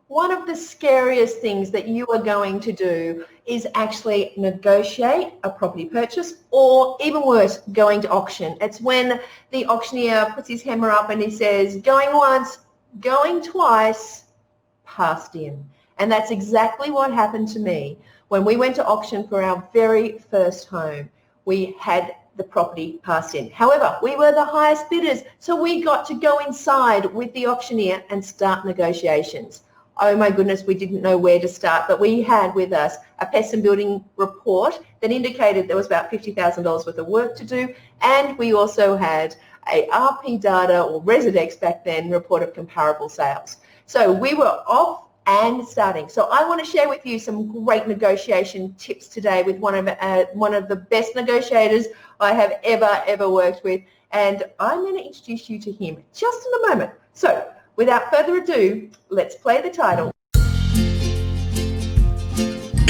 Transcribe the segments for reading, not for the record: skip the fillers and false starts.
one of the scariest things that you are going to do is actually negotiate a property purchase, or even worse, going to auction. It's when the auctioneer puts his hammer up and he says, going once, going twice, passed in. And that's exactly what happened to me. When we went to auction for our very first home, we had the property passed in. However, we were the highest bidders, so we got to go inside with the auctioneer and start negotiations. Oh my goodness, we didn't know where to start, but we had with us a pest and building report that indicated there was about $50,000 worth of work to do, and we also had a RP data, or Residex back then, report of comparable sales. So we were off and starting. So I want to share with you some great negotiation tips today with one of the best negotiators I have ever worked with, and I'm going to introduce you to him just in a moment. So without further ado, let's play the title.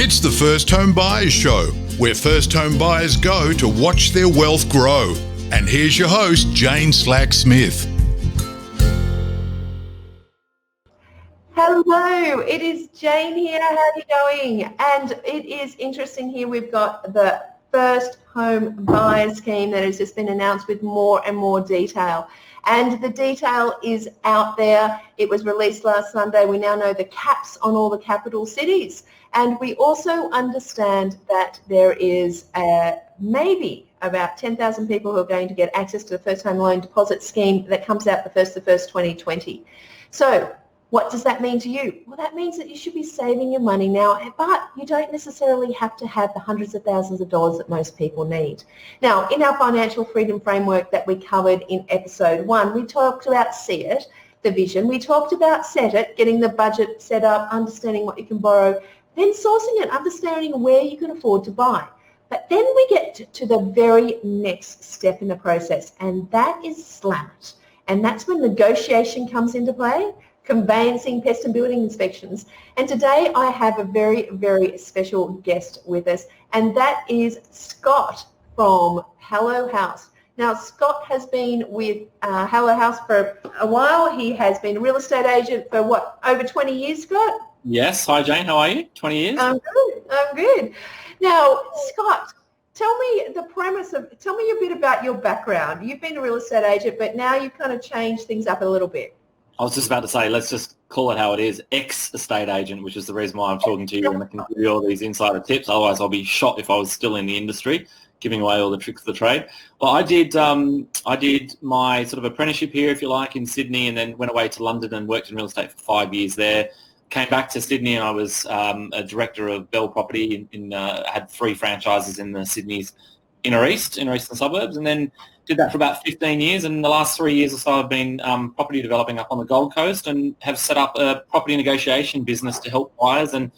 It's the First Home Buyers Show, where first home buyers go to watch their wealth grow. And here's your host, Jane Slack-Smith. Hello, it is Jane here. How are you going? And it is interesting here. We've got the First Home Buyer Scheme that has just been announced with more and more detail. And the detail is out there. It was released last Sunday. We now know the caps on all the capital cities. And we also understand that there is maybe about 10,000 people who are going to get access to the First Home Loan Deposit Scheme that comes out the 1st of 2020. So what does that mean to you? Well, that means that you should be saving your money now, but you don't necessarily have to have the hundreds of thousands of dollars that most people need. Now, in our financial freedom framework that we covered in episode 1, we talked about See It, the vision. We talked about Set It, getting the budget set up, understanding what you can borrow, then sourcing it, understanding where you can afford to buy. But then we get to the very next step in the process, and that is Slam It. And that's when negotiation comes into play, conveyancing, pest and building inspections. And today I have a very special guest with us, and that is Scott from Hello Haus. Now, Scott has been with Hello Haus for a while. He has been a real estate agent for, what, over 20 years, Scott? Yes. Hi, Jane. How are you? 20 years? I'm good. Now, Scott, tell me a bit about your background. You've been a real estate agent, but now you've kind of changed things up a little bit. I was just about to say, let's just call it how it is, ex-estate agent, which is the reason why I'm talking to you and I can give you all these insider tips. Otherwise, I'll be shot if I was still in the industry, giving away all the tricks of the trade. Well, I did my sort of apprenticeship here, if you like, in Sydney, and then went away to London and worked in real estate for 5 years there. Came back to Sydney and I was a director of Bell Property. Had 3 franchises in the Sydney's inner eastern suburbs, and then did that for about 15 years. And the last 3 years or so I've been property developing up on the Gold Coast and have set up a property negotiation business to help buyers and,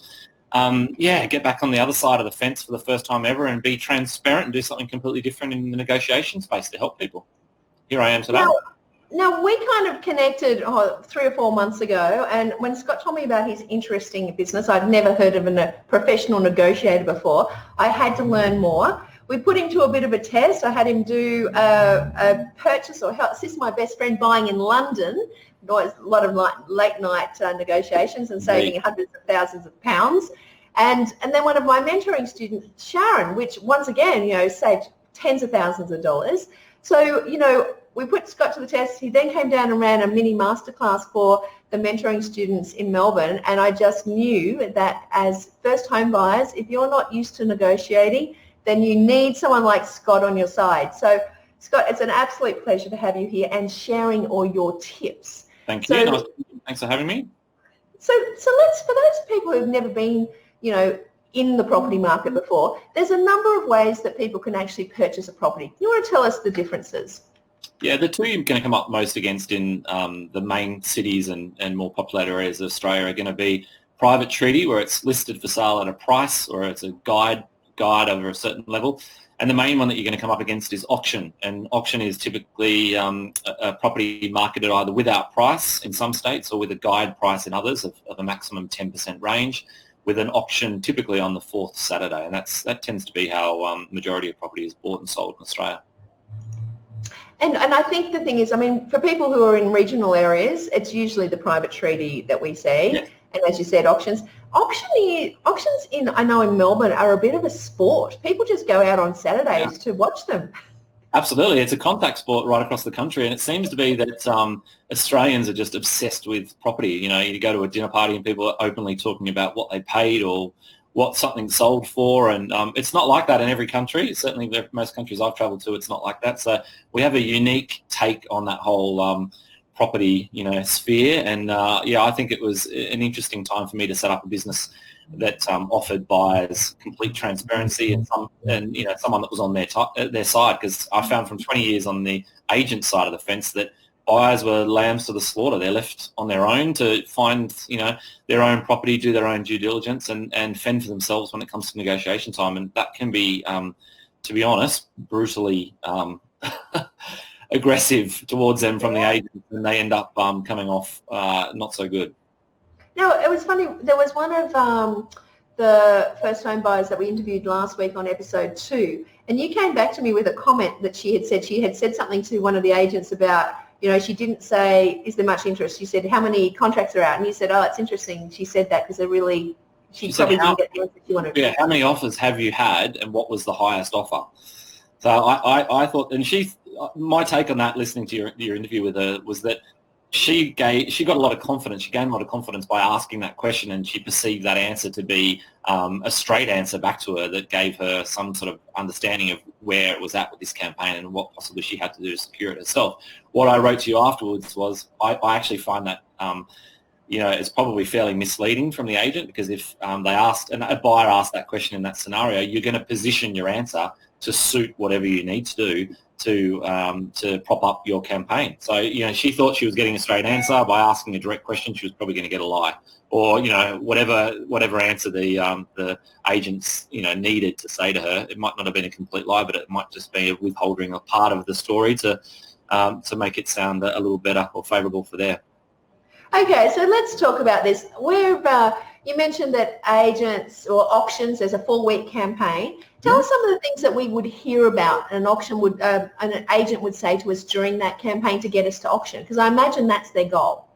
get back on the other side of the fence for the first time ever and be transparent and do something completely different in the negotiation space to help people. Here I am today. Now, we kind of connected 3 or 4 months ago, and when Scott told me about his interesting business, I'd never heard of a professional negotiator before. I had to learn more. We put him to a bit of a test. I had him do a purchase or assist my best friend buying in London. It was a lot of late night negotiations and saving hundreds of thousands of pounds. And then one of my mentoring students, Sharon, which once again, saved tens of thousands of dollars. So, we put Scott to the test. He then came down and ran a mini masterclass for the mentoring students in Melbourne. And I just knew that as first home buyers, if you're not used to negotiating, then you need someone like Scott on your side. So, Scott, it's an absolute pleasure to have you here and sharing all your tips. Thank you. Thanks for having me. So let's, for those people who've never been, in the property market before, there's a number of ways that people can actually purchase a property. You want to tell us the differences? Yeah, the two you're going to come up most against in the main cities and more populated areas of Australia are going to be private treaty, where it's listed for sale at a price or it's a guide over a certain level. And the main one that you're going to come up against is auction. And auction is typically a property marketed either without price in some states or with a guide price in others of a maximum 10% range, with an auction typically on the 4th Saturday. And that tends to be how majority of property is bought and sold in Australia. And I think the thing is, I mean, for people who are in regional areas, it's usually the private treaty that we see. Yeah. And as you said, auctions I know in Melbourne are a bit of a sport. People just go out on Saturdays to watch them. Absolutely. It's a contact sport right across the country, and it seems to be that Australians are just obsessed with property. You know, you go to a dinner party and people are openly talking about what they paid or what something sold for, and it's not like that in every country. Certainly most countries I've travelled to, it's not like that. So we have a unique take on that whole property, sphere, and I think it was an interesting time for me to set up a business that offered buyers complete transparency and someone that was on their side, because I found from 20 years on the agent side of the fence that buyers were lambs to the slaughter. They're left on their own to find their own property, do their own due diligence, and fend for themselves when it comes to negotiation time, and that can be, to be honest, brutally aggressive towards them from the agent, and they end up coming off not so good. No, it was funny. There was one of the first home buyers that we interviewed last week on episode 2, and you came back to me with a comment that she had said something to one of the agents about, she didn't say, is there much interest? She said, how many contracts are out? And you said, oh, it's interesting. She said that because she probably didn't get the answer she wanted. Yeah, how many offers have you had, and what was the highest offer? So I thought, and my take on that, listening to your interview with her, was that she got a lot of confidence. She gained a lot of confidence by asking that question, and she perceived that answer to be a straight answer back to her that gave her some sort of understanding of where it was at with this campaign and what possibly she had to do to secure it herself. What I wrote to you afterwards was I actually find that it's probably fairly misleading from the agent, because if a buyer asked that question in that scenario, you're going to position your answer to suit whatever you need to do to prop up your campaign. So, she thought she was getting a straight answer. By asking a direct question, she was probably going to get a lie, or, whatever answer the agents, needed to say to her. It might not have been a complete lie, but it might just be withholding a part of the story to make it sound a little better or favourable for there. Okay, so let's talk about this. You mentioned that agents or auctions, there's a 4-week campaign. Tell us some of the things that we would hear about an agent would say to us during that campaign to get us to auction, because I imagine that's their goal.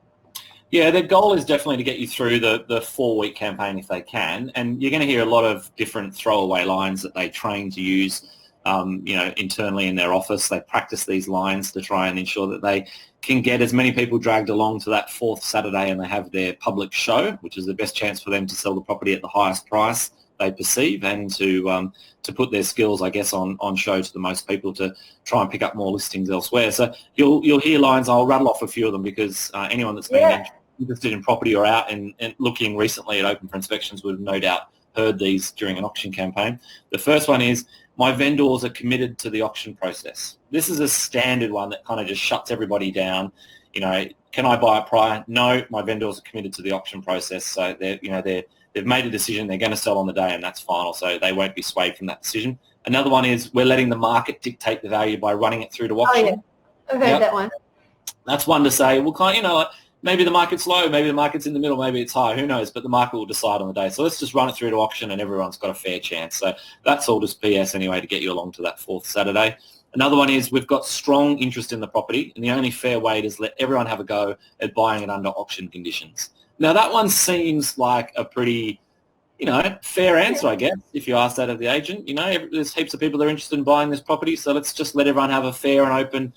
Yeah, their goal is definitely to get you through the 4-week campaign if they can, and you're going to hear a lot of different throwaway lines that they train to use internally in their office. They practice these lines to try and ensure that they can get as many people dragged along to that 4th Saturday, and they have their public show, which is the best chance for them to sell the property at the highest price they perceive, and to put their skills, I guess, on show to the most people to try and pick up more listings elsewhere. So you'll hear lines. I'll rattle off a few of them, because anyone that's been interested in property or out and looking recently at open for inspections would have no doubt heard these during an auction campaign. The first one is, my vendors are committed to the auction process. This is a standard one that kind of just shuts everybody down. Can I buy it prior? No, my vendors are committed to the auction process. So they've made a decision. They're going to sell on the day, and that's final. So they won't be swayed from that decision. Another one is, we're letting the market dictate the value by running it through to auction. Oh, yeah. I've heard that one. That's one to say, well, maybe the market's low, maybe the market's in the middle, maybe it's high, who knows, but the market will decide on the day. So let's just run it through to auction, and everyone's got a fair chance. So that's all just BS anyway to get you along to that 4th Saturday. Another one is, we've got strong interest in the property, and the only fair way is let everyone have a go at buying it under auction conditions. Now, that one seems like a pretty, fair answer, I guess, if you ask that of the agent. There's heaps of people that are interested in buying this property, so let's just let everyone have a fair and open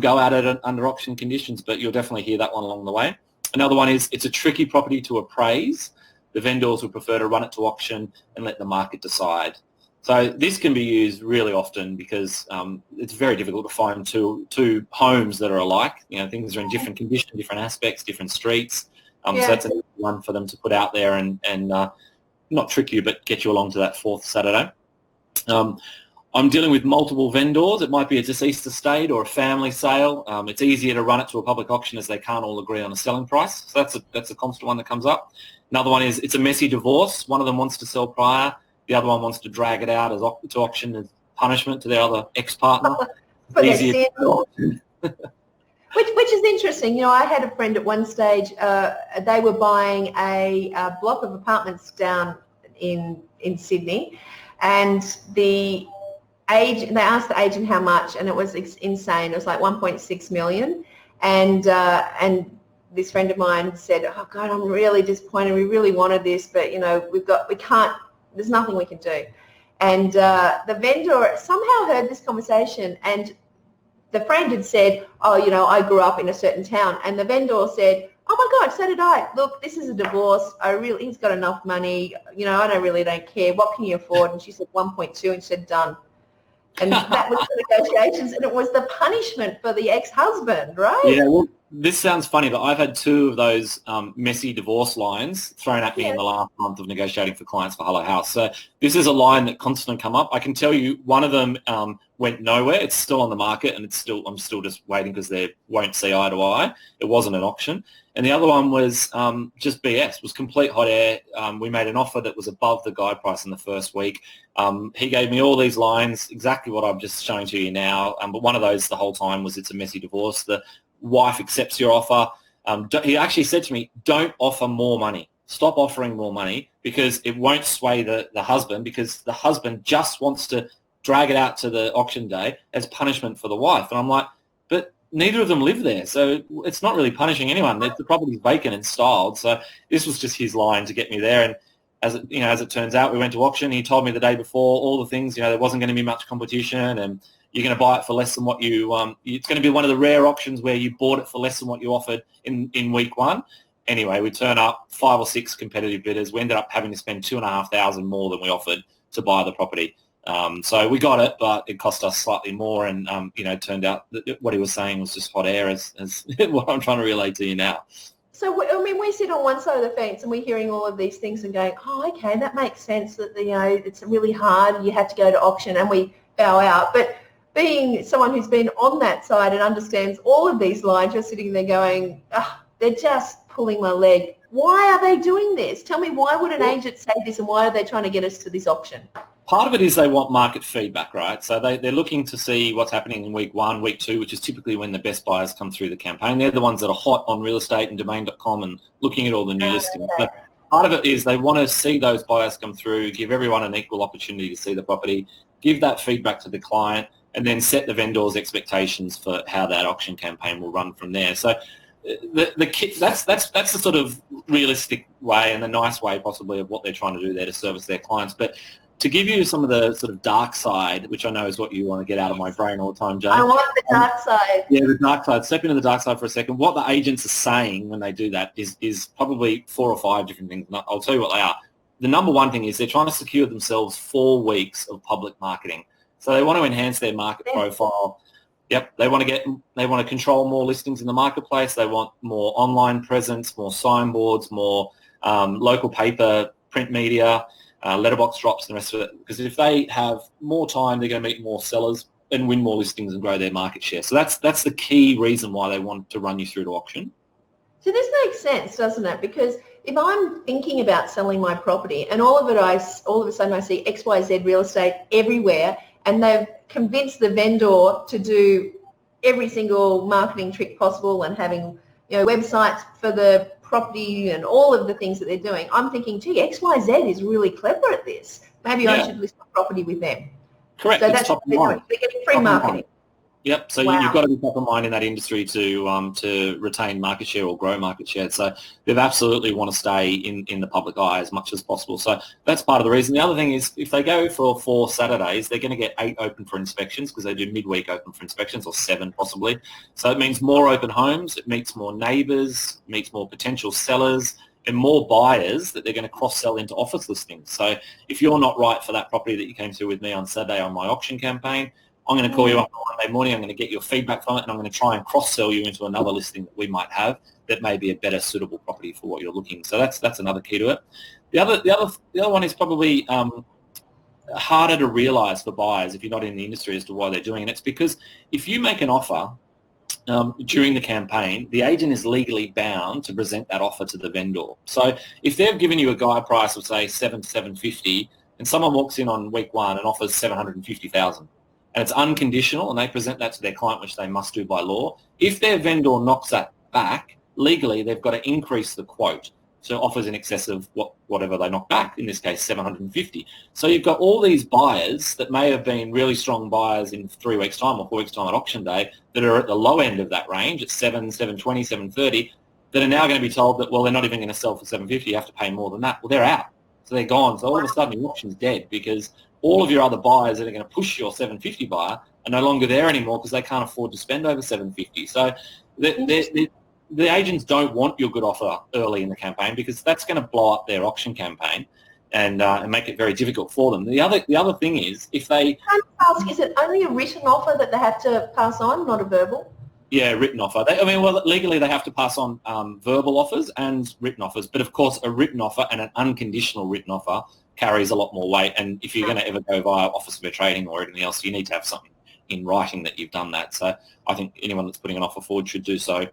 go at it under auction conditions, but you'll definitely hear that one along the way. Another one is, it's a tricky property to appraise. The vendors would prefer to run it to auction and let the market decide. So this can be used really often, because it's very difficult to find two homes that are alike. Things are in different condition, different aspects, different streets. So that's a one for them to put out there and not trick you, but get you along to that 4th Saturday. I'm dealing with multiple vendors. It might be a deceased estate or a family sale. It's easier to run it to a public auction as they can't all agree on a selling price. So that's a constant one that comes up. Another one is, it's a messy divorce. One of them wants to sell prior. The other one wants to drag it out to auction as punishment to their other ex-partner. Which is interesting. I had a friend at one stage. They were buying a block of apartments down in Sydney, and the they asked the agent how much, and it was insane. It was like 1.6 million. And this friend of mine said, oh God, I'm really disappointed. We really wanted this, but you know, we can't, there's nothing we can do. And the vendor somehow heard this conversation, and the friend had said, oh, you know, I grew up in a certain town. And the vendor said, oh my God, so did I. Look, this is a divorce. He's got enough money. You know, I don't care. What can you afford? And she said 1.2, and she said done. And that was the negotiations, and it was the punishment for the ex-husband, right? Yeah, well, this sounds funny, but I've had 2 of those messy divorce lines thrown at me in the last month of negotiating for clients for Hello Haus. So this is a line that constantly come up. I can tell you one of them went nowhere. It's still on the market, and I'm still just waiting because they won't see eye to eye. It wasn't an auction. And the other one was just BS, was complete hot air. We made an offer that was above the guide price in the first week. He gave me all these lines, exactly what I'm just showing to you now. But one of those the whole time was, it's a messy divorce. The wife accepts your offer. He actually said to me, don't offer more money. Stop offering more money, because it won't sway the husband, because the husband just wants to drag it out to the auction day as punishment for the wife. And I'm like, but neither of them live there, so it's not really punishing anyone. The property's vacant and styled. So this was just his line to get me there. And as it turns out, we went to auction. He told me the day before all the things. You know, there wasn't going to be much competition, and you're going to buy it for less than what you. It's going to be one of the rare auctions where you bought it for less than what you offered in week 1. Anyway, we turn up 5 or 6 competitive bidders. We ended up having to spend $2,500 more than we offered to buy the property. So we got it, but it cost us slightly more, and it turned out that what he was saying was just hot air, as what I'm trying to relay to you now. So I mean, we sit on one side of the fence and we're hearing all of these things and going, oh, okay, that makes sense. That it's really hard. You have to go to auction, and we bow out. But being someone who's been on that side and understands all of these lines, you're sitting there going, oh, they're just pulling my leg. Why are they doing this? Tell me, why would an agent say this, and why are they trying to get us to this auction? Part of it is they want market feedback, right? So they're looking to see what's happening in week 1, week 2, which is typically when the best buyers come through the campaign. They're the ones that are hot on real estate and domain.com and looking at all the new listings. But part of it is they want to see those buyers come through, give everyone an equal opportunity to see the property, give that feedback to the client, and then set the vendor's expectations for how that auction campaign will run from there. So that's the sort of realistic way and the nice way possibly of what they're trying to do there to service their clients. But to give you some of the sort of dark side, which I know is what you want to get out of my brain all the time, Jane. I want the dark side. Yeah, the dark side. Step into the dark side for a second. What the agents are saying when they do that is probably 4 or 5 different things. And I'll tell you what they are. The number one thing is they're trying to secure themselves 4 weeks of public marketing. So they want to enhance their market profile. Yep, they want to control more listings in the marketplace. They want more online presence, more signboards, more local paper, print media, letterbox drops, and the rest of it. Because if they have more time, they're going to meet more sellers and win more listings and grow their market share. So that's the key reason why they want to run you through to auction. So this makes sense, doesn't it? Because if I'm thinking about selling my property, and all of a sudden I see XYZ real estate everywhere, and they've convinced the vendor to do every single marketing trick possible, and having websites for the property and all of the things that they're doing, I'm thinking, gee, XYZ is really clever at this. Maybe I should list my property with them. Correct. So that's what they're doing. They're getting free marketing. Yep. So you've got to be top of mind in that industry to retain market share or grow market share. So they absolutely want to stay in the public eye as much as possible. So that's part of the reason. The other thing is if they go for 4 Saturdays, they're going to get 8 open for inspections, because they do midweek open for inspections, or 7 possibly. So it means more open homes. It meets more neighbours, meets more potential sellers, and more buyers that they're going to cross-sell into office listings. So if you're not right for that property that you came through with me on Saturday on my auction campaign, I'm going to call you up on Monday morning. I'm going to get your feedback from it, and I'm going to try and cross-sell you into another listing that we might have that may be a better suitable property for what you're looking. So that's another key to it. The other one is probably harder to realise for buyers if you're not in the industry as to why they're doing it. It's because if you make an offer during the campaign, the agent is legally bound to present that offer to the vendor. So if they've given you a guide price of say $750, and someone walks in on week 1 and offers $750,000. And it's unconditional, and they present that to their client, which they must do by law. If their vendor knocks that back, legally they've got to increase the quote. to offers in excess of whatever they knock back, in this case 750. So you've got all these buyers that may have been really strong buyers in 3 weeks' time or 4 weeks' time at auction day that are at the low end of that range at 720, 730, that are now going to be told that, well, they're not even going to sell for 750, you have to pay more than that. Well, they're out. So they're gone. So all of a sudden the auction's dead because all of your other buyers that are going to push your 750 buyer are no longer there anymore because they can't afford to spend over 750. So the agents don't want your good offer early in the campaign because that's going to blow up their auction campaign and make it very difficult for them. The other thing is if they... Can I ask, is it only a written offer that they have to pass on, not a verbal? Yeah, written offer. Legally they have to pass on verbal offers and written offers. But, of course, a written offer and an unconditional written offer carries a lot more weight. And if you're going to ever go via Office of Fair Trading or anything else, you need to have something in writing that you've done that. So I think anyone that's putting an offer forward should do so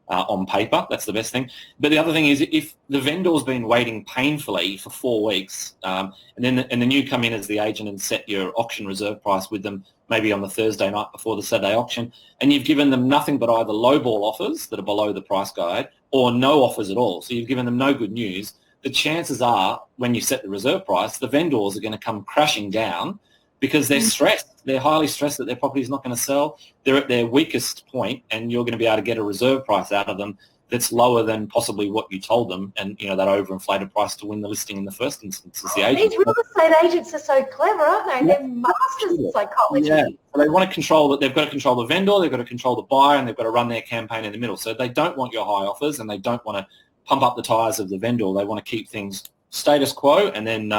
on paper. That's the best thing. But the other thing is if the vendor's been waiting painfully for 4 weeks and then you come in as the agent and set your auction reserve price with them maybe on the Thursday night before the Saturday auction, and you've given them nothing but either lowball offers that are below the price guide or no offers at all, so you've given them no good news, the chances are when you set the reserve price, the vendors are going to come crashing down because they're stressed. They're highly stressed that their property is not going to sell. They're at their weakest point, and you're going to be able to get a reserve price out of them that's lower than possibly what you told them, and that overinflated price to win the listing in the first instance as the agent. These real estate agents are so clever, aren't they? Yeah. They're masters in psychology. Yeah, so they want to control that. They've got to control the vendor, they've got to control the buyer, and they've got to run their campaign in the middle. So they don't want your high offers, and they don't want to pump up the tyres of the vendor. They want to keep things status quo, and then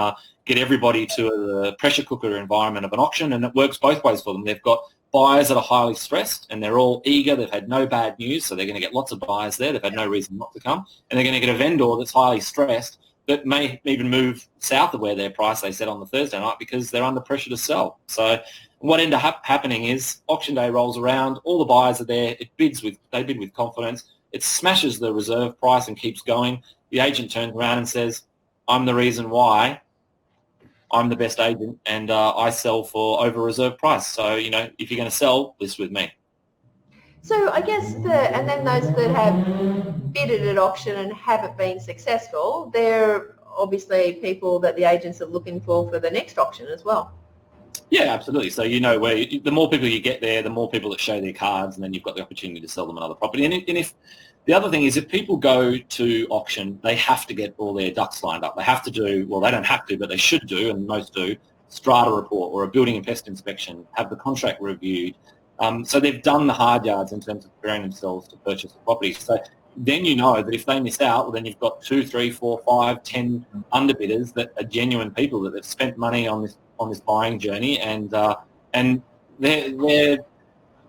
get everybody to the pressure cooker environment of an auction, and it works both ways for them. They've got buyers that are highly stressed and they're all eager. They've had no bad news, so they're going to get lots of buyers there. They've had no reason not to come. And they're going to get a vendor that's highly stressed that may even move south of where their price they set on the Thursday night because they're under pressure to sell. So what ended up happening is auction day rolls around, all the buyers are there, they bid with confidence, it smashes the reserve price and keeps going. The agent turns around and says, I'm the reason why I'm the best agent and I sell for over reserve price. So, if you're going to sell, list with me. So I guess and then those that have bidded at auction and haven't been successful, they're obviously people that the agents are looking for the next auction as well. Yeah, absolutely. So where the more people you get there, the more people that show their cards, and then you've got the opportunity to sell them another property. And if the other thing is, if people go to auction, they have to get all their ducks lined up. They have to do, well, they don't have to, but they should do, and most do, strata report or a building and pest inspection, have the contract reviewed. So they've done the hard yards in terms of preparing themselves to purchase the property. So then you know that if they miss out, well, then you've got 2, 3, 4, 5, 10 underbidders that are genuine people that have spent money on this buying journey, and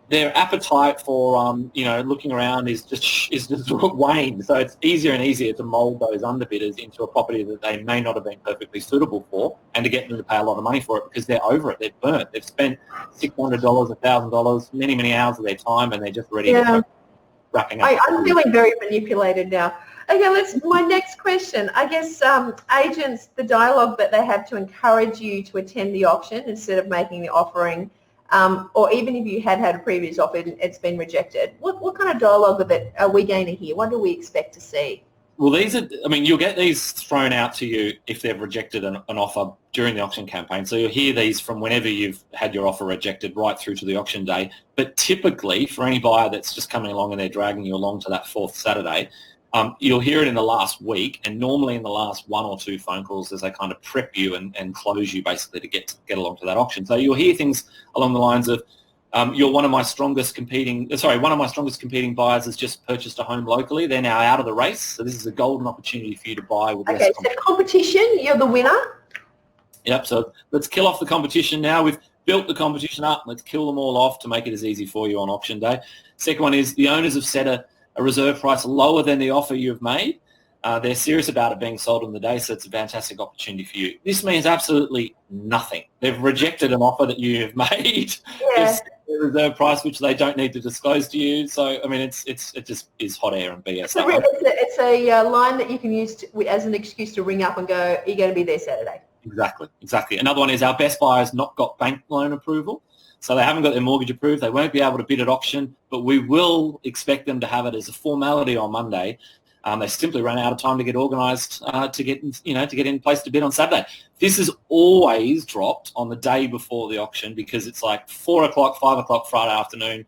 their appetite for looking around is just waned. So it's easier and easier to mould those underbidders into a property that they may not have been perfectly suitable for, and to get them to pay a lot of money for it because they're over it. They're burnt. They've spent $600, $1,000, many hours of their time, and they're just ready to wrapping up. I'm feeling very manipulated now. Okay, my next question. I guess agents, the dialogue that they have to encourage you to attend the auction instead of making the offering, or even if you had a previous offer, it's been rejected. What kind of dialogue are we going to hear? What do we expect to see? Well, you'll get these thrown out to you if they've rejected an offer during the auction campaign. So you'll hear these from whenever you've had your offer rejected right through to the auction day. But typically, for any buyer that's just coming along and they're dragging you along to that fourth Saturday, you'll hear it in the last week, and normally in the last 1 or 2 phone calls as they kind of prep you and close you basically to get along to that auction. So you'll hear things along the lines of, one of my strongest competing buyers has just purchased a home locally. They're now out of the race, so this is a golden opportunity for you to buy with less competition. So competition, you're the winner? Yep, so let's kill off the competition now. We've built the competition up. Let's kill them all off to make it as easy for you on auction day. Second one is the owners have set a reserve price lower than the offer you've made. They're serious about it being sold on the day, so it's a fantastic opportunity for you. This means absolutely nothing. They've rejected an offer that you have made. Yeah. It's a reserve price which they don't need to disclose to you. So, it just is hot air and BS. So it's a line that you can use as an excuse to ring up and go, are you going to be there Saturday? Exactly. Another one is our best buyer's not got bank loan approval. So they haven't got their mortgage approved. They won't be able to bid at auction, but we will expect them to have it as a formality on Monday They simply ran out of time to get organised to get in place to bid on Saturday. This is always dropped on the day before the auction because it's like 4 o'clock, 5 o'clock Friday afternoon.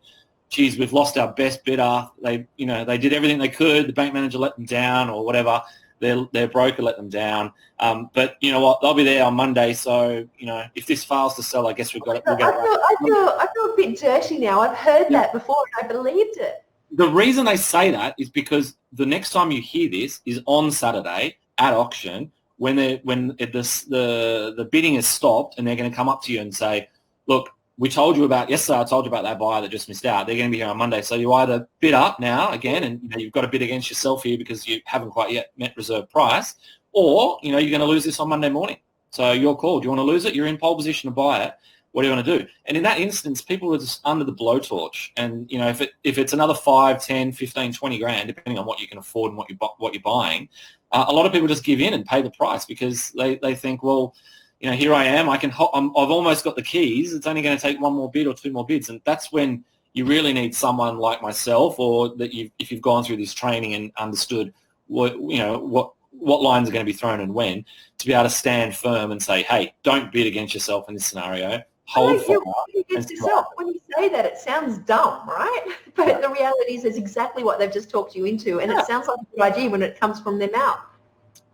Geez, we've lost our best bidder. They did everything they could. The bank manager let them down or whatever. Their broker let them down. But you know what? They'll be there on Monday. So, if this fails to sell, I guess we'll get it. I feel a bit dirty now. I've heard that before and I believed it. The reason they say that is because the next time you hear this is on Saturday at auction when the bidding is stopped and they're going to come up to you and say, look, yesterday I told you about that buyer that just missed out. They're going to be here on Monday. So you either bid up now again and you've got to bid against yourself here because you haven't quite yet met reserve price, or you're going to lose this on Monday morning. So your call. Do you want to lose it? You're in pole position to buy it. What do you want to do? And in that instance, people are just under the blowtorch. And, if it's another 5, 10, 15, 20 grand, depending on what you can afford and what you're buying, a lot of people just give in and pay the price because they think, well, here I am. I've almost got the keys. It's only going to take one more bid or two more bids. And that's when you really need someone like myself or that if you've gone through this training and understood what lines are going to be thrown and when, to be able to stand firm and say, hey, don't bid against yourself in this scenario. Hold fire. Against yourself. When you say that, it sounds dumb, right? But the reality is it's exactly what they've just talked you into. And it sounds like a good idea when it comes from their mouth.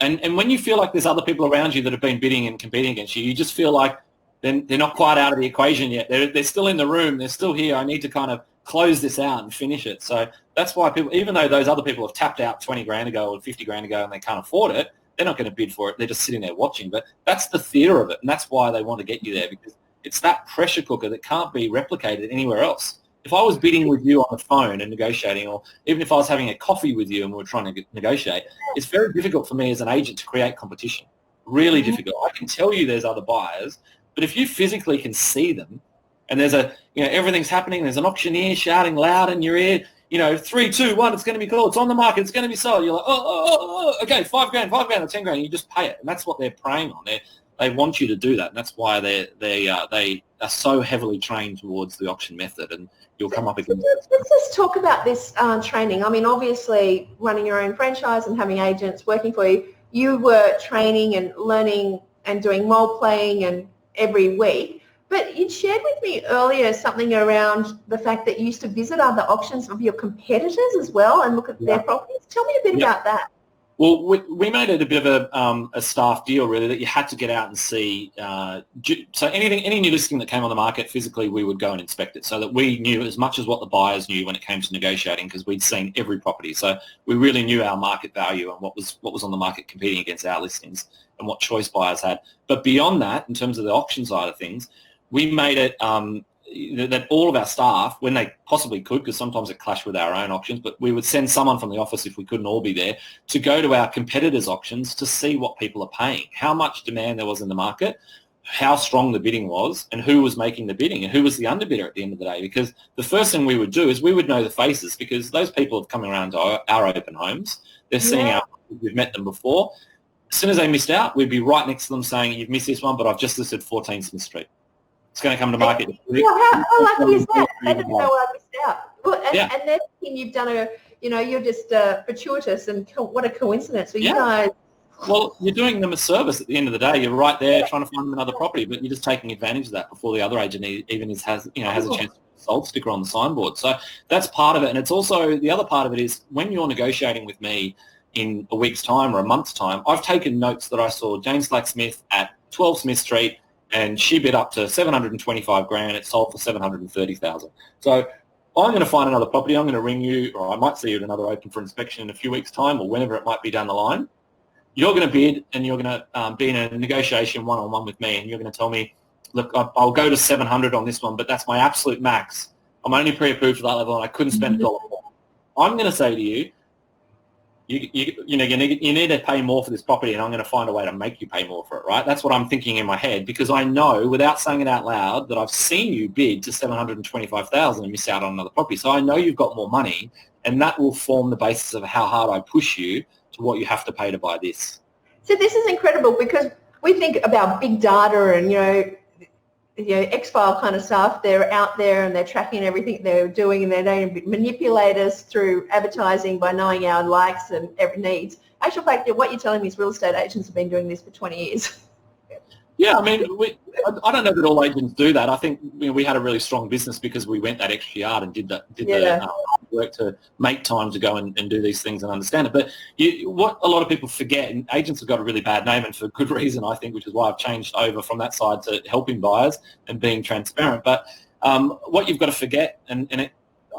And when you feel like there's other people around you that have been bidding and competing against you, you just feel like they're not quite out of the equation yet. They're still in the room. They're still here. I need to kind of close this out and finish it. So that's why people, even though those other people have tapped out 20 grand ago or 50 grand ago and they can't afford it, they're not going to bid for it. They're just sitting there watching. But that's the theatre of it, and that's why they want to get you there because it's that pressure cooker that can't be replicated anywhere else. If I was bidding with you on the phone and negotiating, or even if I was having a coffee with you and we were trying to negotiate, it's very difficult for me as an agent to create competition. Really difficult. I can tell you there's other buyers, but if you physically can see them and there's everything's happening, there's an auctioneer shouting loud in your ear, 3, 2, 1, it's going to be called, it's on the market, it's going to be sold. You're like, okay, 5 grand or 10 grand, and you just pay it. And that's what they're preying on. They want you to do that, and that's why they are so heavily trained towards the auction method, and you'll come up against it. Let's just talk about this training. I mean, obviously, running your own franchise and having agents working for you, you were training and learning and doing role playing and every week. But you shared with me earlier something around the fact that you used to visit other auctions of your competitors as well and look at their properties. Tell me a bit about that. Well, we made it a bit of a staff deal, really, that you had to get out and see. So any new listing that came on the market, physically we would go and inspect it so that we knew as much as what the buyers knew when it came to negotiating, because we'd seen every property. So we really knew our market value and what was on the market competing against our listings and what choice buyers had. But beyond that, in terms of the auction side of things, we made it that all of our staff, when they possibly could, because sometimes it clashed with our own auctions, but we would send someone from the office if we couldn't all be there to go to our competitors' auctions to see what people are paying, how much demand there was in the market, how strong the bidding was, and who was making the bidding and who was the underbidder at the end of the day. Because the first thing we would do is we would know the faces, because those people have come around to our open homes. They're seeing we've met them before. As soon as they missed out, we'd be right next to them saying, you've missed this one, but I've just listed 14 Smith Street. It's going to come to market. How lucky is that? I didn't know I missed out. Well, and then you've done you're just fortuitous, and what a coincidence for you guys. Well, you're doing them a service at the end of the day. You're right there trying to find them another property, but you're just taking advantage of that before the other agent even has a chance to put a sold sticker on the signboard. So that's part of it. And it's also, the other part of it is when you're negotiating with me in a week's time or a month's time, I've taken notes that I saw Jane Slack-Smith at 12 Smith Street, and she bid up to 725 grand. It sold for 730,000. So I'm going to find another property. I'm going to ring you, or I might see you at another open for inspection in a few weeks' time, or whenever it might be down the line. You're going to bid, and you're going to be in a negotiation one-on-one with me, and you're going to tell me, look, I'll go to 700 on this one, but that's my absolute max. I'm only pre-approved for that level, and I couldn't spend $1 more. I'm going to say to you, you need to pay more for this property, and I'm going to find a way to make you pay more for it, right? That's what I'm thinking in my head, because I know, without saying it out loud, that I've seen you bid to 725,000 and miss out on another property. So I know you've got more money, and that will form the basis of how hard I push you to what you have to pay to buy this. So this is incredible, because we think about big data and, X-File kind of stuff. They're out there and they're tracking everything they're doing, and they're manipulators through advertising by knowing our likes and every needs. Actual fact, what you're telling me is real estate agents have been doing this for 20 years. Yeah, I mean, I don't know that all agents do that. I think we had a really strong business because we went that extra yard and did the work to make time to go and do these things and understand it. But what a lot of people forget, and agents have got a really bad name, and for good reason, I think, which is why I've changed over from that side to helping buyers and being transparent. But what you've got to forget, and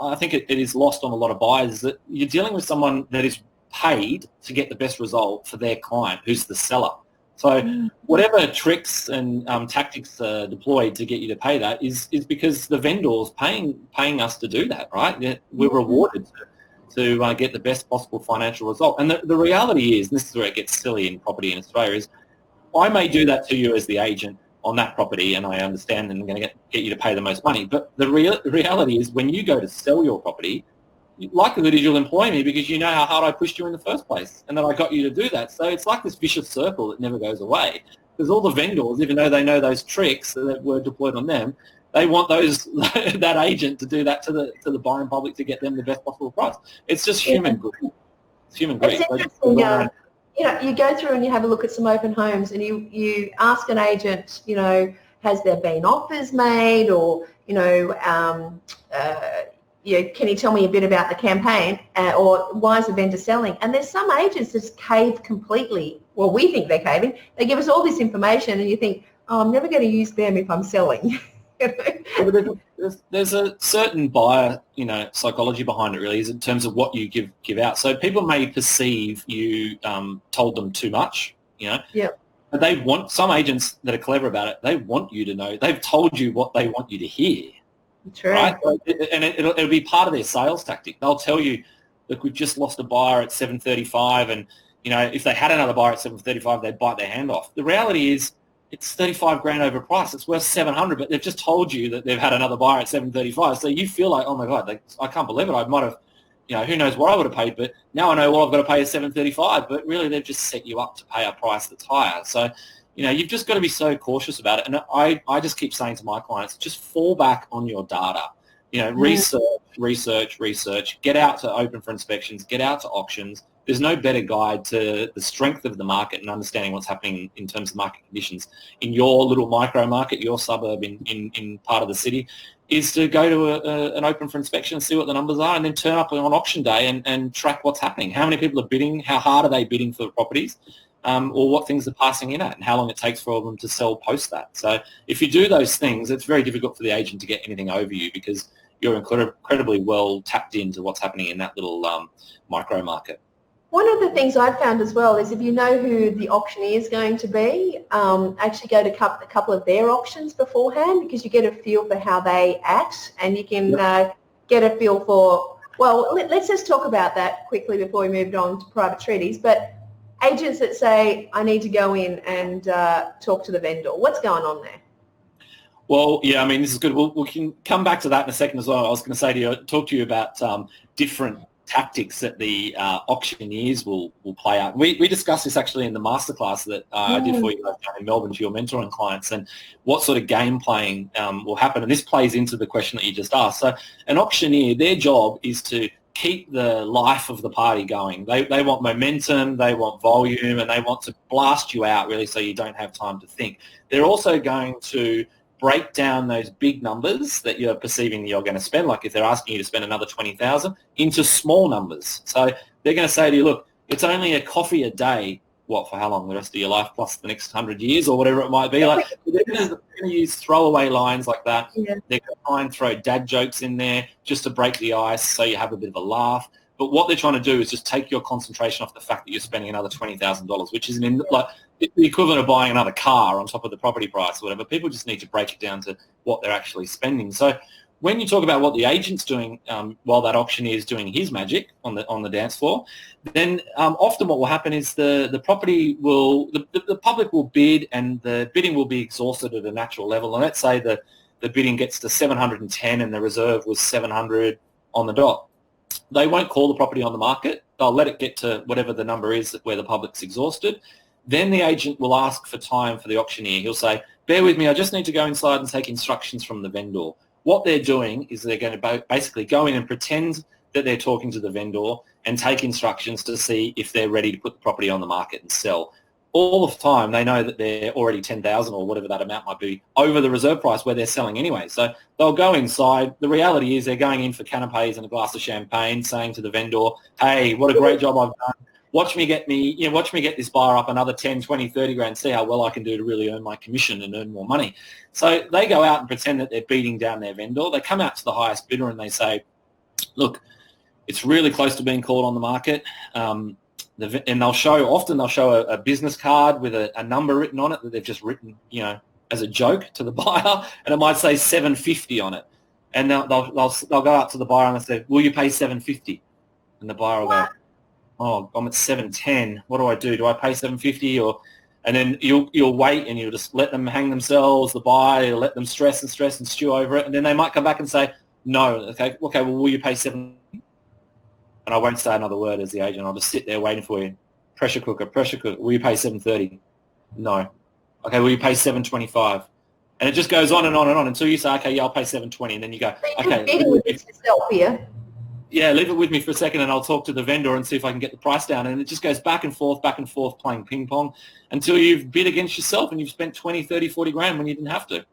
I think it is lost on a lot of buyers, is that you're dealing with someone that is paid to get the best result for their client, who's the seller. So whatever tricks and tactics are deployed to get you to pay that is because the vendor's paying us to do that, right? We're rewarded to get the best possible financial result. And the reality is, and this is where it gets silly in property in Australia, is I may do that to you as the agent on that property, and I understand that I'm going to get you to pay the most money. But the reality is, when you go to sell your property, likelihood is you'll employ me because you know how hard I pushed you in the first place and that I got you to do that. So it's like this vicious circle that never goes away, because all the vendors, even though they know those tricks that were deployed on them, they want that agent to do that to the buying public to get them the best possible price. It's just human greed. It's human greed. It's interesting. You go through and you have a look at some open homes, and you ask an agent, has there been offers made, or can you tell me a bit about the campaign, or why is the vendor selling? And there's some agents just cave completely. Well, we think they're caving. They give us all this information, and you think, oh, I'm never going to use them if I'm selling. There's a certain buyer, psychology behind it, really, is in terms of what you give out. So people may perceive you told them too much, Yeah. But some agents that are clever about it, they want you to know. They've told you what they want you to hear. True. Right? And it'll be part of their sales tactic. They'll tell you, look, we've just lost a buyer at 735, and if they had another buyer at 735, they'd bite their hand off. The reality is, it's 35 grand over price. It's worth 700, but they've just told you that they've had another buyer at 735. So you feel like, oh my God, I can't believe it. I might have, who knows what I would have paid, but now I know what I've got to pay is 735. But really, they've just set you up to pay a price that's higher. So you've just got to be so cautious about it. And I just keep saying to my clients, just fall back on your data. Research, get out to open for inspections, get out to auctions. There's no better guide to the strength of the market and understanding what's happening in terms of market conditions in your little micro market, your suburb in part of the city, is to go to an open for inspection and see what the numbers are, and then turn up on auction day and track what's happening. How many people are bidding? How hard are they bidding for the properties? Or what things are passing in at, and how long it takes for them to sell post that. So if you do those things, it's very difficult for the agent to get anything over you, because you're incredibly well tapped into what's happening in that little micro market. One of the things I've found as well is, if you know who the auctioneer is going to be, actually go to a couple of their auctions beforehand, because you get a feel for how they act, and you can get a feel for, well, let's just talk about that quickly before we moved on to private treaties. But agents that say, I need to go in and talk to the vendor, what's going on there? Well, yeah, I mean, this is good. We can come back to that in a second as well. I was going to say to you, talk to you about different tactics that the auctioneers will play out. We discussed this actually in the masterclass that I did for you guys down in Melbourne to your mentoring clients, and what sort of game playing will happen. And this plays into the question that you just asked. So an auctioneer, their job is to keep the life of the party going. They want momentum, they want volume, and they want to blast you out, really, so you don't have time to think. They're also going to break down those big numbers that you're perceiving that you're going to spend, like if they're asking you to spend another 20,000, into small numbers. So they're going to say to you, look, it's only a coffee a day. What, for how long? The rest of your life plus the next 100 years or whatever it might be. Like, they're going to use throwaway lines like that. Yeah. They're going to try and throw dad jokes in there just to break the ice, so you have a bit of a laugh. But what they're trying to do is just take your concentration off the fact that you're spending another $20,000, which is like the equivalent of buying another car on top of the property price or whatever. People just need to break it down to what they're actually spending. So when you talk about what the agent's doing while that auctioneer is doing his magic on the dance floor, then often what will happen is the property will, the public will bid, and the bidding will be exhausted at a natural level. And let's say the bidding gets to 710 and the reserve was 700 on the dot. They won't call the property on the market. They'll let it get to whatever the number is where the public's exhausted. Then the agent will ask for time for the auctioneer. He'll say, bear with me, I just need to go inside and take instructions from the vendor. What they're doing is they're going to basically go in and pretend that they're talking to the vendor and take instructions to see if they're ready to put the property on the market and sell. All of the time, they know that they're already 10,000 or whatever that amount might be over the reserve price where they're selling anyway. So they'll go inside. The reality is they're going in for canapes and a glass of champagne, saying to the vendor, hey, what a great job I've done. Watch me get this buyer up another 10, 20, 30 grand, see how well I can do to really earn my commission and earn more money. So they go out and pretend that they're beating down their vendor. They come out to the highest bidder and they say, look, it's really close to being called on the market. And they'll show a business card with a number written on it that they've just written, as a joke to the buyer, and it might say 750 on it. And they'll go up to the buyer and they'll say, will you pay 750? And the buyer will go, oh, I'm at 710. What do I do? Do I pay 750 or? And then you'll wait and you'll just let them hang themselves. The buyer, you'll let them stress and stew over it, and then they might come back and say, no, okay, well, will you pay 7? And I won't say another word as the agent. I'll just sit there waiting for you. Pressure cooker. Will you pay 730? No. Okay, will you pay 725? And it just goes on and on and on until you say, okay, yeah, I'll pay 720. And then you go, okay. Yeah, leave it with me for a second and I'll talk to the vendor and see if I can get the price down. And it just goes back and forth, playing ping pong until you've bid against yourself and you've spent 20, 30, 40 grand when you didn't have to.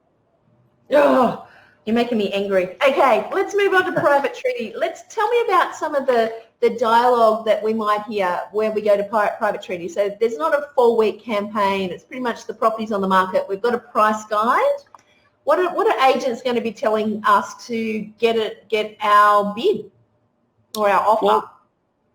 Oh, you're making me angry. Okay, let's move on to private treaty. Tell me about some of the dialogue that we might hear where we go to private treaty. So there's not a 4-week campaign. It's pretty much the property's on the market. We've got a price guide. What are agents going to be telling us to get our bid or our offer? Well,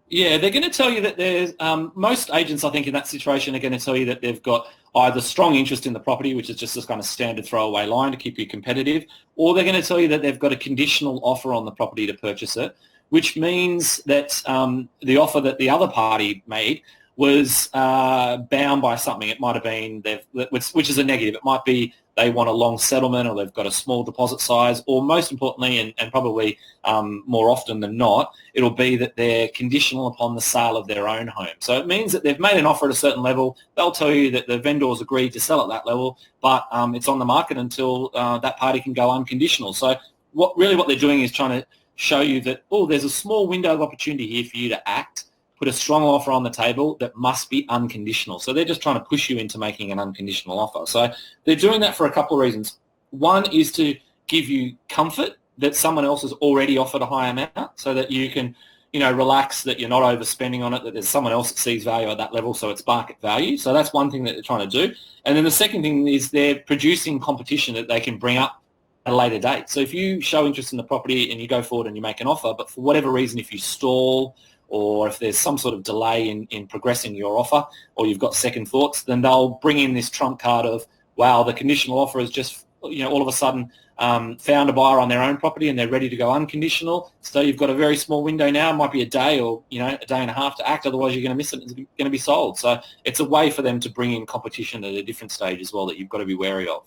yeah, they're going to tell you that there's most agents, I think, in that situation are going to tell you that they've got either strong interest in the property, which is just this kind of standard throwaway line to keep you competitive, or they're going to tell you that they've got a conditional offer on the property to purchase it, which means that the offer that the other party made was bound by something. It might have been, which is a negative. It might be they want a long settlement or they've got a small deposit size, or most importantly, and probably more often than not, it'll be that they're conditional upon the sale of their own home. So it means that they've made an offer at a certain level. They'll tell you that the vendor's agreed to sell at that level, but it's on the market until that party can go unconditional. So what they're doing is trying to show you that, there's a small window of opportunity here for you to act, put a strong offer on the table that must be unconditional. So they're just trying to push you into making an unconditional offer. So they're doing that for a couple of reasons. One is to give you comfort that someone else has already offered a high amount so that you can, relax, that you're not overspending on it, that there's someone else that sees value at that level, so it's market value. So that's one thing that they're trying to do. And then the second thing is they're producing competition that they can bring up at a later date. So if you show interest in the property and you go forward and you make an offer, but for whatever reason, if you stall or if there's some sort of delay in progressing your offer, or you've got second thoughts, then they'll bring in this trump card of, wow, the conditional offer has just, all of a sudden found a buyer on their own property and they're ready to go unconditional. So you've got a very small window now. It might be a day or, a day and a half to act. Otherwise, you're going to miss it. It's going to be sold. So it's a way for them to bring in competition at a different stage as well that you've got to be wary of.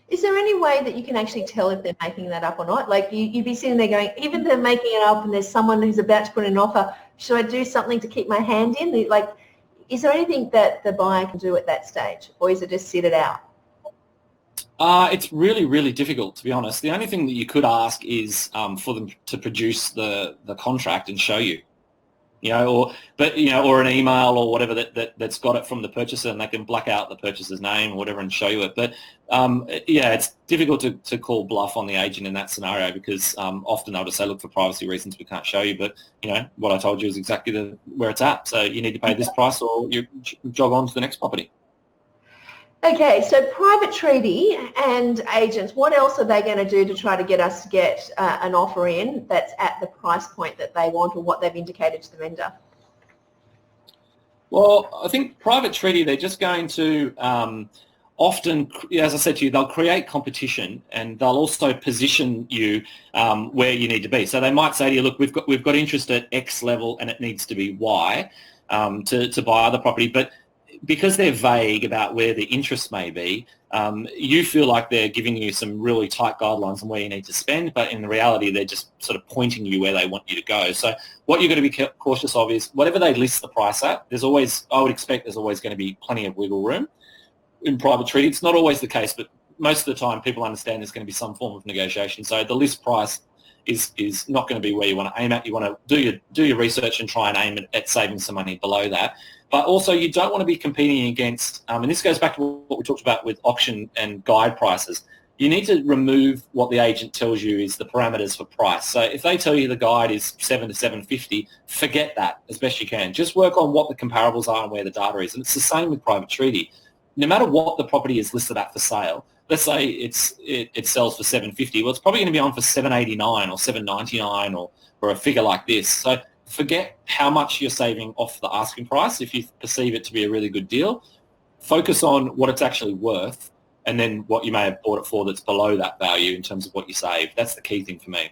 Is there any way that you can actually tell if they're making that up or not? Like you'd be sitting there going, even if they're making it up and there's someone who's about to put in an offer, should I do something to keep my hand in? Like, is there anything that the buyer can do at that stage, or is it just sit it out? It's really, really difficult, to be honest. The only thing that you could ask is for them to produce the contract and show you. Or an email or whatever that's got it from the purchaser, and they can black out the purchaser's name or whatever and show you it. But it's difficult to call bluff on the agent in that scenario because often they'll just say, look, for privacy reasons, we can't show you. But what I told you is exactly where it's at. So you need to pay this price or you jog on to the next property. Okay, so private treaty and agents, what else are they going to do to try to get us to get an offer in that's at the price point that they want or what they've indicated to the vendor? Well, I think private treaty, they're just going to often, as I said to you, they'll create competition and they'll also position you where you need to be. So they might say to you, look, we've got interest at X level and it needs to be Y to buy the property. But because they're vague about where the interest may be, you feel like they're giving you some really tight guidelines on where you need to spend, but in reality, they're just sort of pointing you where they want you to go. So what you're going to be cautious of is whatever they list the price at, I would expect there's always going to be plenty of wiggle room. in private treaty. It's not always the case, but most of the time people understand there's going to be some form of negotiation. So the list price is not going to be where you want to aim at. You want to do your research and try and aim at saving some money below that. But also you don't want to be competing against, and this goes back to what we talked about with auction and guide prices. You need to remove what the agent tells you is the parameters for price. So if they tell you the guide is 7 to 750, forget that as best you can. Just work on what the comparables are and where the data is. And it's the same with private treaty. No matter what the property is listed at for sale, let's say it sells for 750. Well, it's probably going to be on for 789 or 799 or a figure like this. So forget how much you're saving off the asking price if you perceive it to be a really good deal. Focus on what it's actually worth and then what you may have bought it for that's below that value in terms of what you save. That's the key thing for me.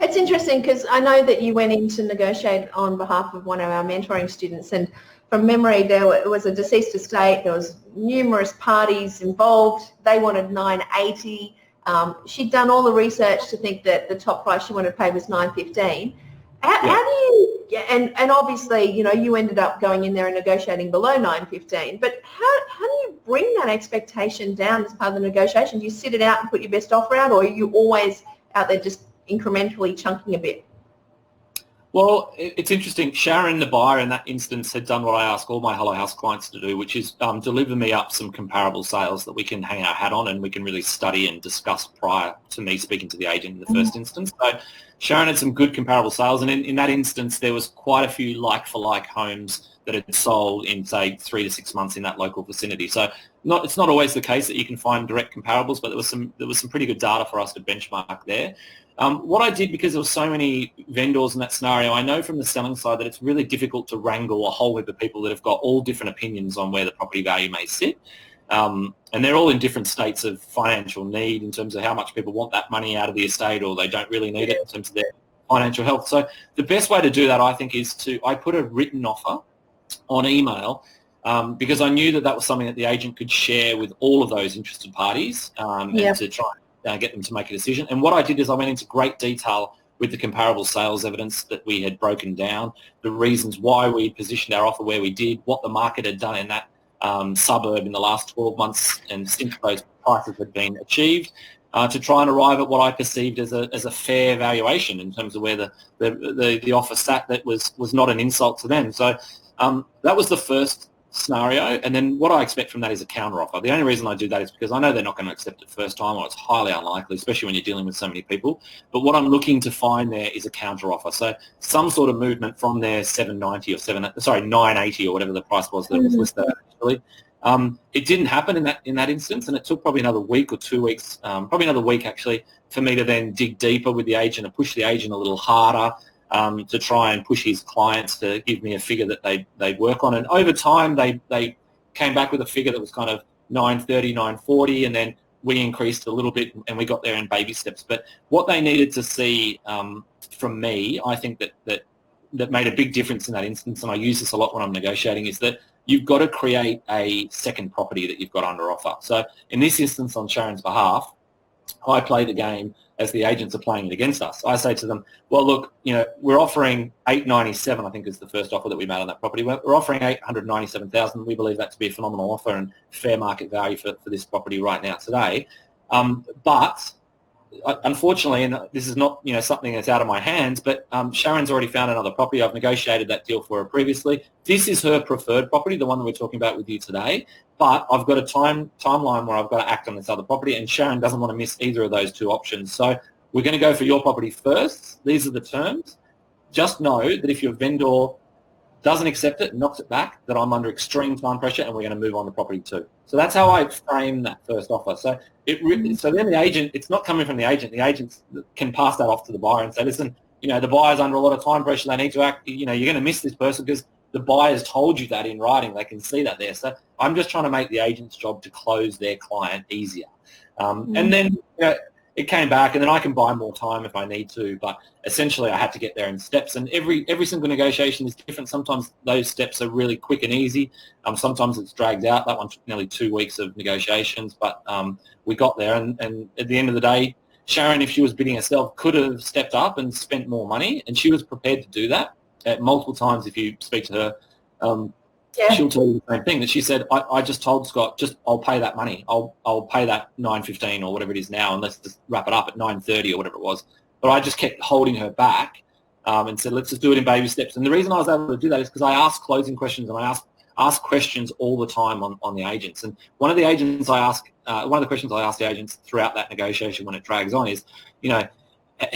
It's interesting because I know that you went in to negotiate on behalf of one of our mentoring students, and from memory there was a deceased estate, there was numerous parties involved, they wanted 980. She'd done all the research to think that the top price she wanted to pay was 915. How do you, and obviously, you know, you ended up going in there and negotiating below 915, but how do you bring that expectation down as part of the negotiation? Do you sit it out and put your best offer out, or are you always out there just incrementally chunking a bit? Well, it's interesting. Sharon, the buyer in that instance, had done what I ask all my Hello Haus clients to do, which is deliver me up some comparable sales that we can hang our hat on and we can really study and discuss prior to me speaking to the agent in the first instance. So Sharon had some good comparable sales, and in that instance there was quite a few like-for-like homes that had sold in, say, 3 to 6 months in that local vicinity. So it's not always the case that you can find direct comparables, but there was some pretty good data for us to benchmark there. What I did, because there were so many vendors in that scenario, I know from the selling side that it's really difficult to wrangle a whole heap of people that have got all different opinions on where the property value may sit. And they're all in different states of financial need in terms of how much people want that money out of the estate, or they don't really need it in terms of their financial health. So the best way to do that, I think, is I put a written offer on email, because I knew that was something that the agent could share with all of those interested parties and to try and get them to make a decision. And what I did is I went into great detail with the comparable sales evidence that we had broken down, the reasons why we positioned our offer where we did, what the market had done in that suburb in the last 12 months and since those prices had been achieved, to try and arrive at what I perceived as a fair valuation in terms of where the offer sat that was not an insult to them. So that was the first scenario, and then what I expect from that is a counter offer. The only reason I do that is because I know they're not going to accept it first time, or it's highly unlikely, especially when you're dealing with so many people. But what I'm looking to find there is a counter offer, so some sort of movement from their 790 or 980 or whatever the price was that was listed actually. It didn't happen in that instance, and it took probably another week or 2 weeks, probably another week actually, for me to then dig deeper with the agent and push the agent a little harder, to try and push his clients to give me a figure that they'd work on. And over time, they came back with a figure that was kind of 930, 940, and then we increased a little bit and we got there in baby steps. But what they needed to see from me, I think that made a big difference in that instance, and I use this a lot when I'm negotiating, is that you've got to create a second property that you've got under offer. So in this instance, on Sharon's behalf, I play the game as the agents are playing it against us. I say to them, well, look, you know, we're offering $897, I think is the first offer that we made on that property. We're offering $897,000. We believe that to be a phenomenal offer and fair market value for this property right now today. But unfortunately, and this is not, you know, something that's out of my hands, but Sharon's already found another property. I've negotiated that deal for her previously. This is her preferred property, the one that we're talking about with you today. But I've got a timeline where I've got to act on this other property, and Sharon doesn't want to miss either of those two options. So we're going to go for your property first. These are the terms. Just know that if your vendor doesn't accept it, knocks it back, that I'm under extreme time pressure and we're going to move on to property two. So that's how I frame that first offer. So so then the agent, it's not coming from the agent. The agent can pass that off to the buyer and say, listen, you know, the buyer's under a lot of time pressure. They need to act, you know, you're going to miss this person because the buyer's told you that in writing. They can see that there. So I'm just trying to make the agent's job to close their client easier. And then, you know, it came back, and then I can buy more time if I need to. But essentially, I had to get there in steps, and every single negotiation is different. Sometimes those steps are really quick and easy. Sometimes it's dragged out. That one took nearly 2 weeks of negotiations, but we got there. And at the end of the day, Sharon, if she was bidding herself, could have stepped up and spent more money, and she was prepared to do that. Multiple times, if you speak to her, Yeah. she'll tell you the same thing, that she said, I just told Scott, I'll pay that money. I'll pay that $9.15 or whatever it is now, and let's just wrap it up at $9.30 or whatever it was. But I just kept holding her back and said, let's just do it in baby steps. And the reason I was able to do that is because I asked closing questions, and I ask questions all the time on the agents. And one of the agents one of the questions I ask the agents throughout that negotiation when it drags on is,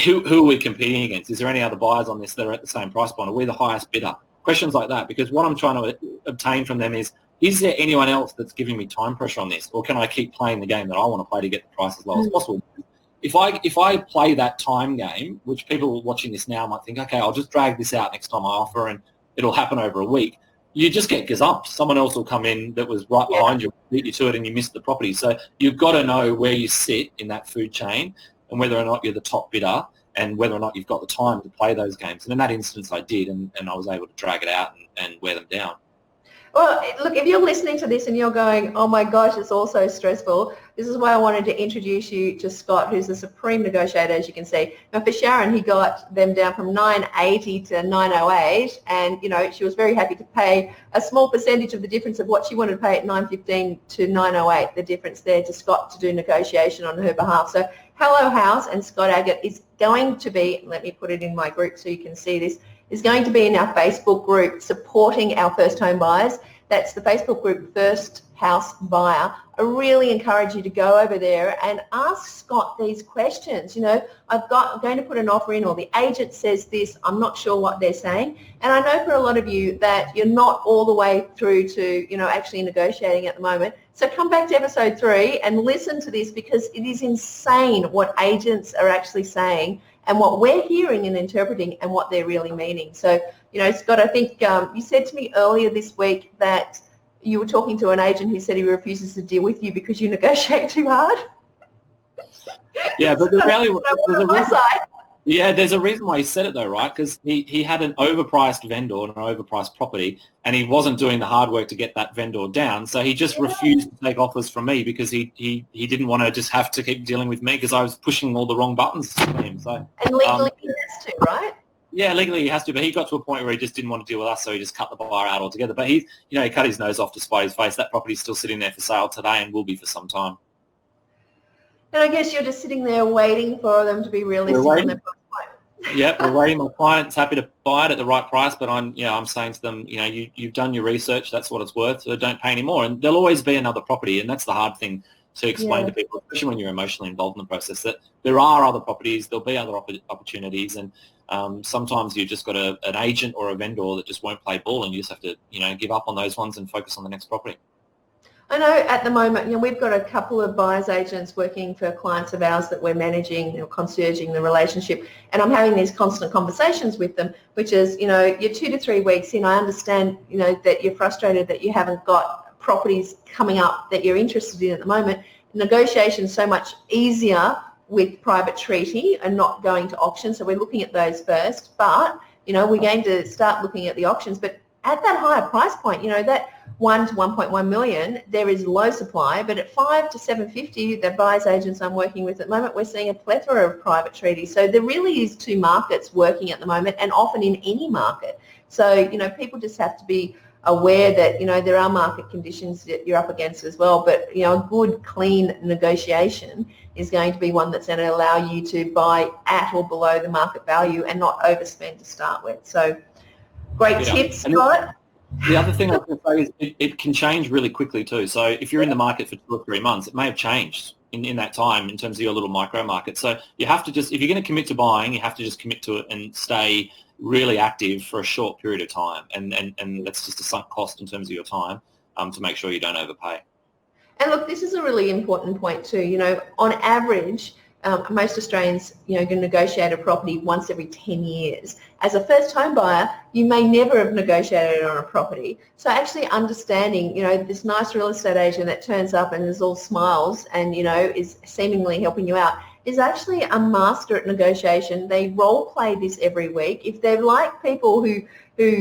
who are we competing against? Is there any other buyers on this that are at the same price point? Are we the highest bidder? Questions like that, because what I'm trying to obtain from them is there anyone else that's giving me time pressure on this, or can I keep playing the game that I want to play to get the price as low as possible? If I play that time game, which people watching this now might think, okay, I'll just drag this out next time I offer and it'll happen over a week, you just get gazumped. Someone else will come in that was right behind you, beat you to it, and you missed the property. So you've got to know where you sit in that food chain and whether or not you're the top bidder and whether or not you've got the time to play those games. And in that instance, I did, and I was able to drag it out and wear them down. Well, look, if you're listening to this and you're going, oh my gosh, it's all so stressful, this is why I wanted to introduce you to Scott, who's the supreme negotiator, as you can see. Now, for Sharon, he got them down from $9.80 to $9.08, and, she was very happy to pay a small percentage of the difference of what she wanted to pay at $9.15 to $9.08, the difference there to Scott to do negotiation on her behalf. So Hello Haus and Scott Aggett is going to be, let me put it in my group so you can see this, is going to be in our Facebook group supporting our first home buyers. That's the Facebook group First House Buyer. I really encourage you to go over there and ask Scott these questions. I'm going to put an offer in, or the agent says this, I'm not sure what they're saying. And I know for a lot of you that you're not all the way through to, actually negotiating at the moment. So come back to episode 3 and listen to this, because it is insane what agents are actually saying and what we're hearing and interpreting and what they're really meaning. So, Scott, I think you said to me earlier this week that you were talking to an agent who said he refuses to deal with you because you negotiate too hard. Yeah, but there's a reason why he said it though, right? Because he had an overpriced vendor and an overpriced property, and he wasn't doing the hard work to get that vendor down. So he just refused to take offers from me because he didn't want to just have to keep dealing with me because I was pushing all the wrong buttons for him. So and legally he has to, right? Yeah, legally he has to, but he got to a point where he just didn't want to deal with us, so he just cut the buyer out altogether. But he cut his nose off to spite his face. That property's still sitting there for sale today and will be for some time. And I guess you're just sitting there waiting for them to be realistic on their price point. Yeah, we're waiting. My client's happy to buy it at the right price, but I'm saying to them, you've done your research. That's what it's worth. So don't pay any more. And there'll always be another property, and that's the hard thing to explain to people, especially when you're emotionally involved in the process, that there are other properties, there'll be other opportunities, and sometimes you've just got an agent or a vendor that just won't play ball, and you just have to, give up on those ones and focus on the next property. I know at the moment, we've got a couple of buyer's agents working for clients of ours that we're managing, concierging the relationship, and I'm having these constant conversations with them, which is, you're 2 to 3 weeks in. I understand, that you're frustrated that you haven't got properties coming up that you're interested in at the moment. Negotiation's so much easier with private treaty and not going to auction, so we're looking at those first. But, we're going to start looking at the auctions, but at that higher price point, that 1 to 1.1 million, there is low supply, but at 5 to 750, the buyers agents I'm working with at the moment, we're seeing a plethora of private treaties. So there really is 2 markets working at the moment, and often in any market. So, people just have to be aware that, there are market conditions that you're up against as well, but, a good, clean negotiation is going to be one that's going to allow you to buy at or below the market value and not overspend to start with. So great tips, Scott. The other thing I was going to say is it can change really quickly too. So if you're in the market for 2 or 3 months, it may have changed in that time in terms of your little micro market. So you have to just, if you're going to commit to buying, you have to just commit to it and stay really active for a short period of time. And that's just a sunk cost in terms of your time to make sure you don't overpay. And look, this is a really important point too. On average, most Australians, can negotiate a property once every 10 years. As a first home buyer, you may never have negotiated on a property. So actually understanding, this nice real estate agent that turns up and is all smiles and, is seemingly helping you out is actually a master at negotiation. They role play this every week. If they're like people who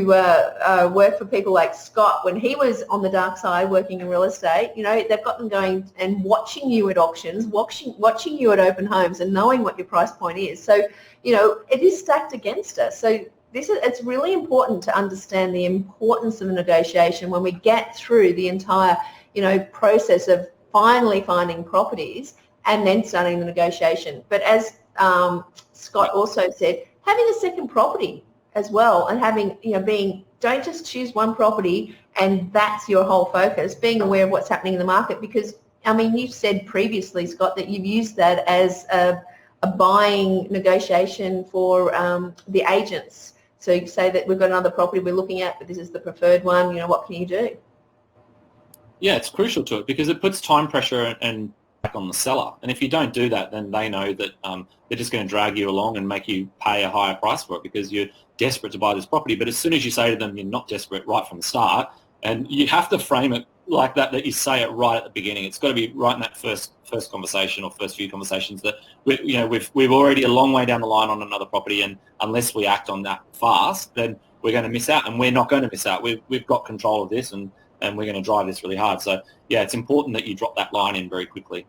work for people like Scott when he was on the dark side working in real estate, they've got them going and watching you at auctions, watching you at open homes and knowing what your price point is. So, it is stacked against us. So it's really important to understand the importance of negotiation when we get through the entire, process of finally finding properties and then starting the negotiation. But as Scott also said, having a second property as well, and having, don't just choose one property and that's your whole focus, being aware of what's happening in the market, because, you've said previously, Scott, that you've used that as a buying negotiation for the agents. So you say that we've got another property we're looking at, but this is the preferred one, what can you do? Yeah, it's crucial to it because it puts time pressure and back on the seller. And if you don't do that, then they know that they're just going to drag you along and make you pay a higher price for it because you're desperate to buy this property. But as soon as you say to them you're not desperate right from the start, and you have to frame it like that you say it right at the beginning. It's got to be right in that first conversation or first few conversations that we've already a long way down the line on another property, and unless we act on that fast, then we're going to miss out, and we're not going to miss out. We've got control of this, and we're going to drive this really hard. So yeah, it's important that you drop that line in very quickly.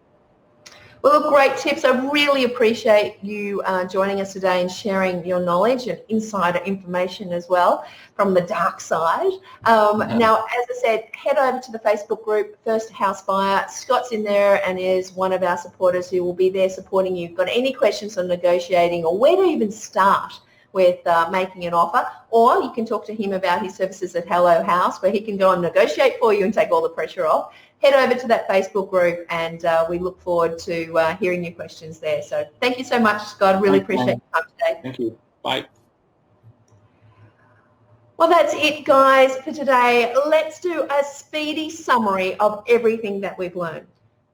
Well, look, great tips. I really appreciate you joining us today and sharing your knowledge and insider information as well from the dark side. Now, as I said, head over to the Facebook group, First House Buyer. Scott's in there and is one of our supporters who will be there supporting you. If you've got any questions on negotiating or where to even start with making an offer, or you can talk to him about his services at Hello Haus, where he can go and negotiate for you and take all the pressure off. Head over to that Facebook group, and we look forward to hearing your questions there. So thank you so much, Scott. I really appreciate your time today. Thank you. Bye. Well, that's it, guys, for today. Let's do a speedy summary of everything that we've learned.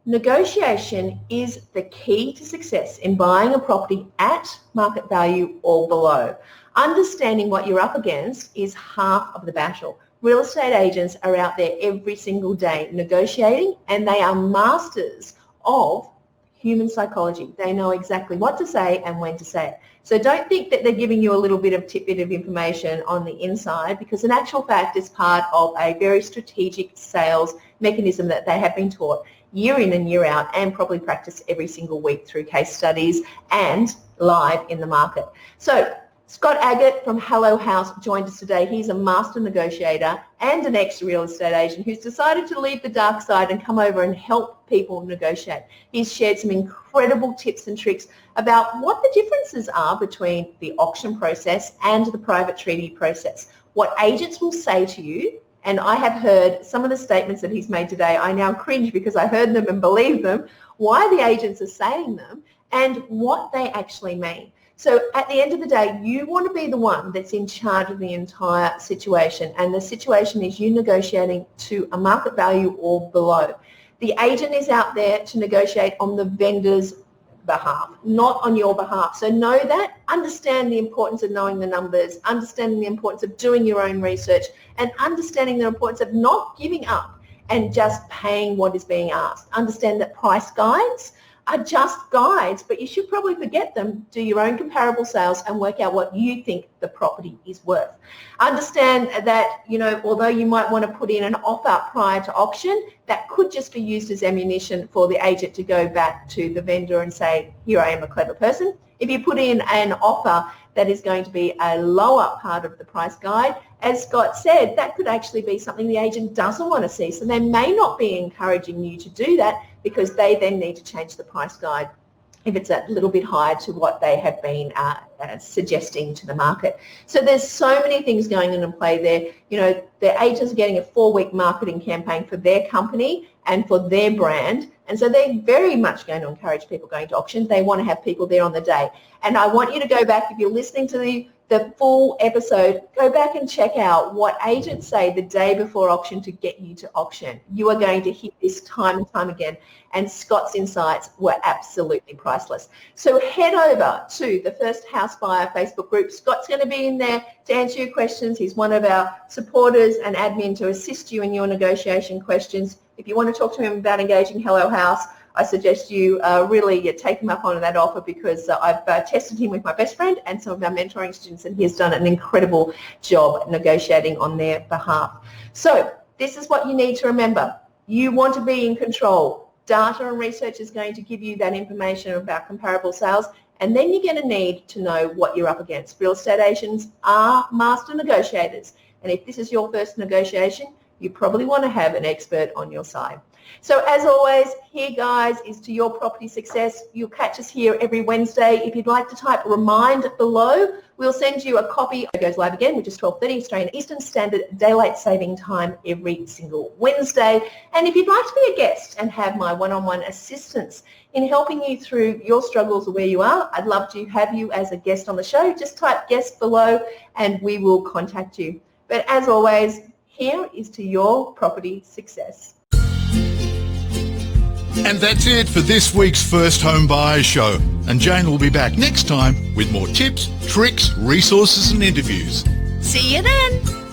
Negotiation is the key to success in buying a property at market value or below. Understanding what you're up against is half of the battle. Real estate agents are out there every single day negotiating, and they are masters of human psychology. They know exactly what to say and when to say it. So don't think that they're giving you a little bit of tidbit of information on the inside, because in actual fact it's part of a very strategic sales mechanism that they have been taught year in and year out, and probably practice every single week through case studies and live in the market. So Scott Aggett from Hello Haus joined us today. He's a master negotiator and an ex-real estate agent who's decided to leave the dark side and come over and help people negotiate. He's shared some incredible tips and tricks about what the differences are between the auction process and the private treaty process, what agents will say to you. And I have heard some of the statements that he's made today. I now cringe because I heard them and believe them, why the agents are saying them, and what they actually mean. So at the end of the day, you want to be the one that's in charge of the entire situation, and the situation is you negotiating to a market value or below. The agent is out there to negotiate on the vendor's behalf, not on your behalf. So know that, understand the importance of knowing the numbers, understanding the importance of doing your own research, and understanding the importance of not giving up and just paying what is being asked. Understand that price guides are just guides, but you should probably forget them, do your own comparable sales and work out what you think the property is worth. Understand that, although you might want to put in an offer prior to auction, that could just be used as ammunition for the agent to go back to the vendor and say, here I am, a clever person. If you put in an offer that is going to be a lower part of the price guide, as Scott said, that could actually be something the agent doesn't want to see. So they may not be encouraging you to do that, because they then need to change the price guide if it's a little bit higher to what they have been suggesting to the market. So there's so many things going on in play there. The agents are getting a 4-week marketing campaign for their company and for their brand, and so they're very much going to encourage people going to auctions. They want to have people there on the day. And I want you to go back, if you're listening to the full episode, go back and check out what agents say the day before auction to get you to auction. You are going to hear this time and time again, and Scott's insights were absolutely priceless. So head over to the First House Buyer Facebook group. Scott's going to be in there to answer your questions. He's one of our supporters and admin to assist you in your negotiation questions. If you want to talk to him about engaging Hello Haus, I suggest you really take him up on that offer, because I've tested him with my best friend and some of our mentoring students, and he has done an incredible job negotiating on their behalf. So this is what you need to remember. You want to be in control. Data and research is going to give you that information about comparable sales, And then you're going to need to know what you're up against. Real estate agents are master negotiators. And if this is your first negotiation, you probably want to have an expert on your side. So as always, here, guys, is to your property success. You'll catch us here every Wednesday. If you'd like to type remind below, we'll send you a copy. It goes live again, which is 12:30 Australian Eastern Standard Daylight Saving Time every single Wednesday. And if you'd like to be a guest and have my one-on-one assistance in helping you through your struggles or where you are, I'd love to have you as a guest on the show. Just type guest below and we will contact you. But as always, here is to your property success. And that's it for this week's First Home Buyers Show. And Jane will be back next time with more tips, tricks, resources and interviews. See you then.